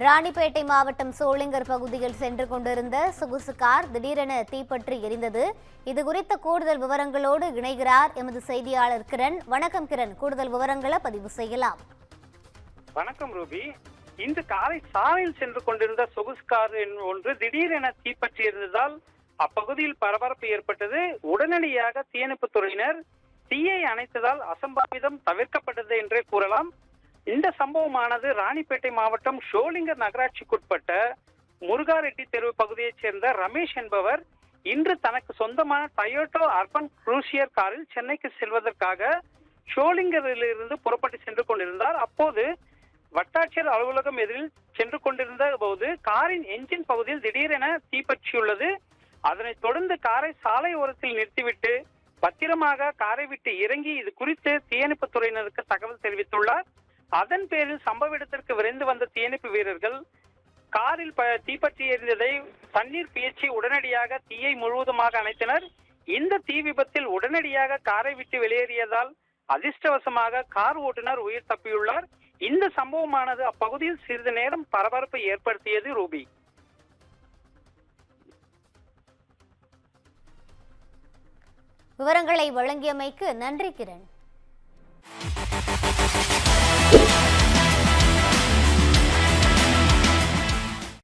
ராணிப்பேட்டை மாவட்டம் சோளிங்கர் பகுதியில் சென்று கொண்டிருந்த சொகுசு கார் திடீரென தீப்பற்றி எரிந்தது. இது குறித்த கூடுதல் விவரங்களோடு இணைகிறார் எமது செய்தியாளர் கிரண். வணக்கம் கிரண், கூடுதல் விவரங்களை பதிவு செய்யலாம். வணக்கம் ரூபி. இன்று காலை சாலையில் சென்று கொண்டிருந்த சொகுசு கார் ஒன்று திடீரென தீப்பற்றி எரிந்ததால் அப்பகுதியில் பரபரப்பு ஏற்பட்டது. உடனடியாக தீயணைப்பு துறையினர் தீயை அணைத்ததால் அசம்பாவிதம் தவிர்க்கப்பட்டது என்றே கூறலாம். இந்த சம்பவமானது ராணிப்பேட்டை மாவட்டம் ஷோலிங்கர் நகராட்சிக்குட்பட்ட முருகாரெட்டி தெரு பகுதியைச் சேர்ந்த ரமேஷ் என்பவர் இன்று தனக்கு சொந்தமான டொயோட்டோ அர்பன் குரூசியர் காரில் சென்னைக்கு செல்வதற்காக ஷோலிங்கரிலிருந்து புறப்பட்டு சென்று கொண்டிருந்தார். அப்போது வட்டாட்சியர் அலுவலகம் எதிரில் சென்று கொண்டிருந்த போது காரின் என்ஜின் பகுதியில் திடீரென தீப்பற்றியுள்ளது. அதனைத் தொடர்ந்து காரை சாலை ஓரத்தில் நிறுத்திவிட்டு பத்திரமாக காரை விட்டு இறங்கி இது குறித்து தீயணைப்பு துறையினருக்கு தகவல் தெரிவித்துள்ளார். அதன் பேரில் சம்பவ இடத்திற்கு விரைந்து வந்த தீயணைப்பு வீரர்கள் காரில் தீப்பற்றி எரிந்ததை தண்ணீர் பீய்ச்சி உடனடியாக தீயை முழுவதுமாக அணைத்தனர். இந்த தீ விபத்தில் உடனடியாக காரை விட்டு வெளியேறியதால் அதிர்ஷ்டவசமாக கார் ஓட்டுநர் உயிர் தப்பியுள்ளார். இந்த சம்பவமானது அப்பகுதியில் சிறிது நேரம் பரபரப்பை ஏற்படுத்தியது. ரூபி, விவரங்களை வழங்கியமைக்கு நன்றி கிரண்.